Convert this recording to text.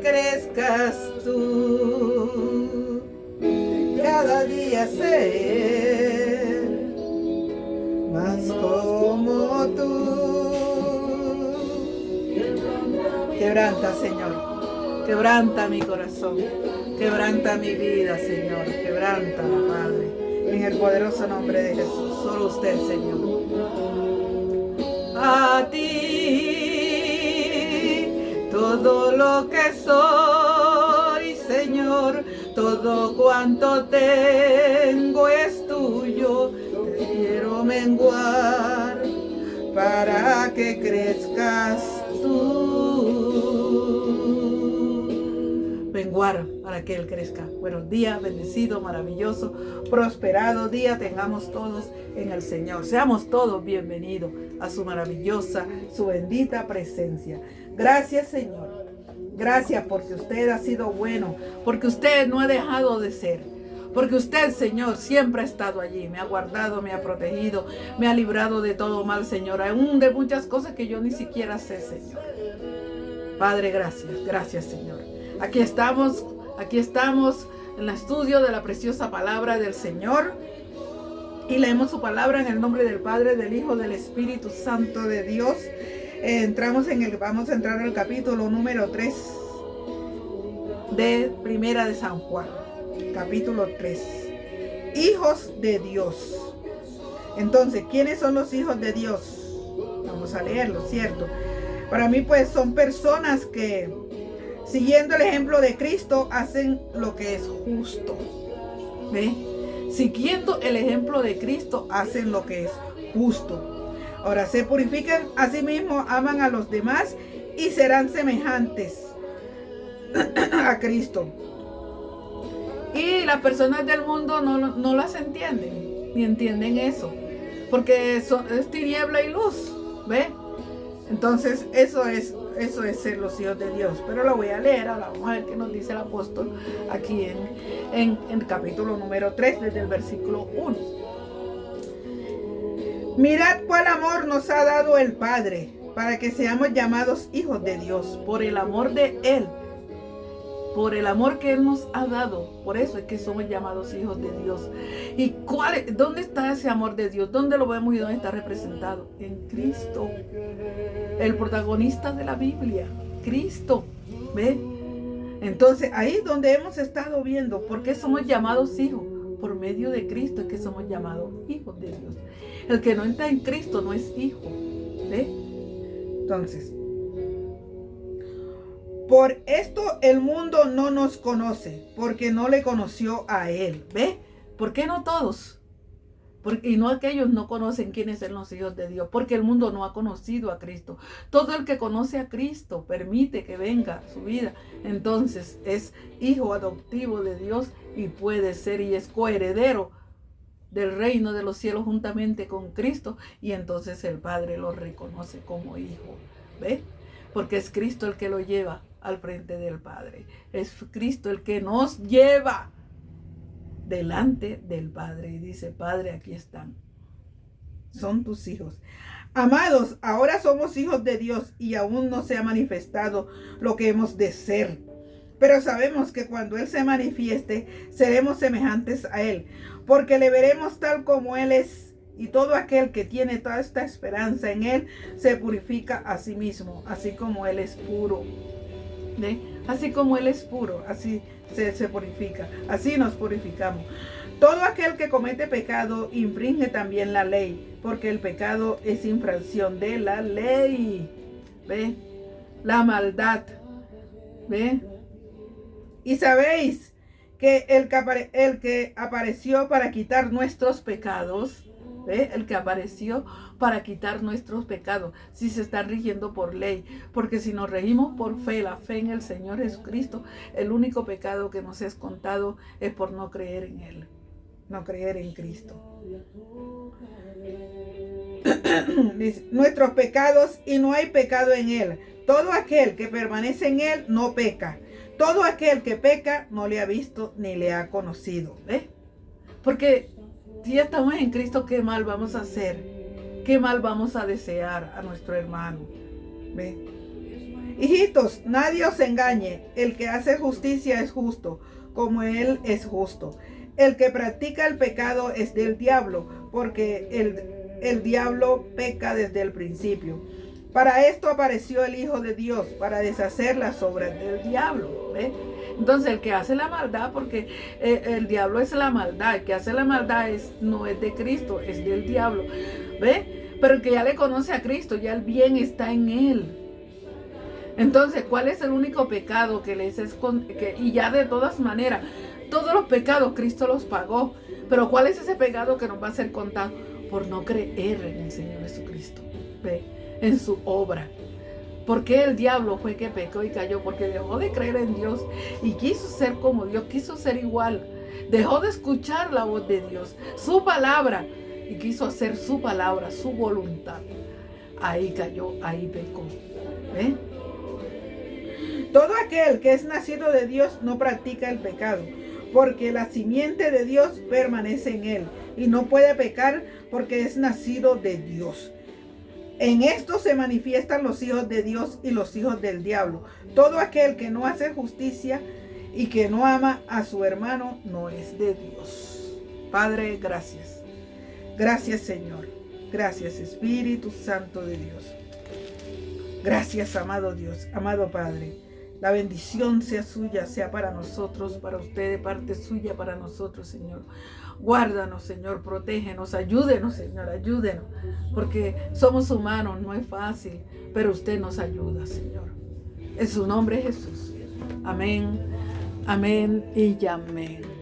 crezcas tú, cada día ser más como tú. Quebranta, Señor, quebranta mi corazón, quebranta mi vida, Señor, quebranta, Padre, en el poderoso nombre de Jesús. Solo usted, Señor. A ti todo lo que soy, Señor, todo cuanto tengo es tuyo. Te quiero menguar para que crezcas tú. Menguar para que Él crezca. Buenos días, bendecido, maravilloso, prosperado día tengamos todos en el Señor. Seamos todos bienvenidos a su maravillosa, su bendita presencia. Gracias, Señor. Gracias porque usted ha sido bueno, porque usted no ha dejado de ser. Porque usted, Señor, siempre ha estado allí, me ha guardado, me ha protegido, me ha librado de todo mal, Señor, aún de muchas cosas que yo ni siquiera sé, Señor. Padre, gracias, gracias, Señor. Aquí estamos en el estudio de la preciosa palabra del Señor y leemos su palabra en el nombre del Padre, del Hijo, del Espíritu Santo de Dios. Vamos a entrar al capítulo número 3 de Primera de San Juan. Capítulo 3. Hijos de Dios. Entonces, ¿quiénes son los hijos de Dios? Vamos a leerlo, ¿cierto? Para mí, pues, son personas que, siguiendo el ejemplo de Cristo, hacen lo que es justo. ¿Ve? Siguiendo el ejemplo de Cristo, hacen lo que es justo. Ahora, se purifican a sí mismos, aman a los demás y serán semejantes a Cristo. Y las personas del mundo no las entienden, ni entienden eso, porque es tiniebla y luz, ¿ve? Entonces eso es ser los hijos de Dios. Pero lo voy a leer, ahora vamos a ver qué nos dice el apóstol aquí en el capítulo número 3, desde el versículo 1. Mirad cuál amor nos ha dado el Padre, para que seamos llamados hijos de Dios, por el amor de Él. Por el amor que Él nos ha dado, por eso es que somos llamados hijos de Dios. ¿Y dónde está ese amor de Dios? ¿Dónde lo vemos y dónde está representado? En Cristo, el protagonista de la Biblia, Cristo, ¿ve? Entonces, ahí es donde hemos estado viendo por qué somos llamados hijos. Por medio de Cristo es que somos llamados hijos de Dios. El que no está en Cristo no es hijo, ¿ve? Entonces, por esto el mundo no nos conoce, porque no le conoció a Él. ¿Ve? ¿Por qué no todos? Y no aquellos no conocen quiénes son los hijos de Dios, porque el mundo no ha conocido a Cristo. Todo el que conoce a Cristo permite que venga a su vida. Entonces es hijo adoptivo de Dios y puede ser y es coheredero del reino de los cielos juntamente con Cristo. Y entonces el Padre lo reconoce como hijo. ¿Ve? Porque es Cristo el que lo lleva al frente del Padre. Es Cristo el que nos lleva delante del Padre. Y dice, Padre, aquí están. Son tus hijos. Amados, ahora somos hijos de Dios y aún no se ha manifestado lo que hemos de ser. Pero sabemos que cuando Él se manifieste, seremos semejantes a Él, porque le veremos tal como Él es. Y todo aquel que tiene toda esta esperanza en Él se purifica a sí mismo, así como Él es puro. ¿Ve? Así como Él es puro, así se purifica, así nos purificamos. Todo aquel que comete pecado infringe también la ley, porque el pecado es infracción de la ley. ¿Ve? La maldad. ¿Ve? Y sabéis que el que apareció para quitar nuestros pecados, ¿ve? El que apareció para quitar nuestros pecados, si se están rigiendo por ley, porque si nos regimos por fe, la fe en el Señor Jesucristo, el único pecado que nos es contado es por no creer en Él, no creer en Cristo. Dice, nuestros pecados, y no hay pecado en Él. Todo aquel que permanece en Él no peca. Todo aquel que peca no le ha visto ni le ha conocido. ¿Ve? Porque si ya estamos en Cristo, ¿qué mal vamos a hacer? ¿Qué mal vamos a desear a nuestro hermano? ¿Ve? Hijitos, nadie os engañe. El que hace justicia es justo, como Él es justo. El que practica el pecado es del diablo, porque el diablo peca desde el principio. Para esto apareció el Hijo de Dios, para deshacer las obras del diablo. ¿Ve? Entonces el que hace la maldad, porque el diablo es la maldad, el que hace la maldad no es de Cristo, es del diablo. ¿Ve? Pero el que ya le conoce a Cristo, ya el bien está en él. Entonces, ¿cuál es el único pecado que les es y ya de todas maneras, todos los pecados Cristo los pagó, pero ¿cuál es ese pecado que nos va a ser contado? Por no creer en el Señor Jesucristo, ¿ve? En su obra. ¿Por qué el diablo fue que pecó y cayó? Porque dejó de creer en Dios y quiso ser como Dios, quiso ser igual. Dejó de escuchar la voz de Dios, su palabra, y quiso hacer su palabra, su voluntad. Ahí cayó, ahí pecó. ¿Ve? Todo aquel que es nacido de Dios no practica el pecado, porque la simiente de Dios permanece en él y no puede pecar porque es nacido de Dios. En esto se manifiestan los hijos de Dios y los hijos del diablo. Todo aquel que no hace justicia y que no ama a su hermano no es de Dios. Padre, gracias. Gracias, Señor. Gracias, Espíritu Santo de Dios. Gracias, amado Dios, amado Padre. La bendición sea suya, sea para nosotros, para ustedes, parte suya para nosotros, Señor. Guárdanos, Señor, protégenos, ayúdenos, Señor, ayúdenos, porque somos humanos, no es fácil, pero usted nos ayuda, Señor. En su nombre, Jesús. Amén, amén y amén.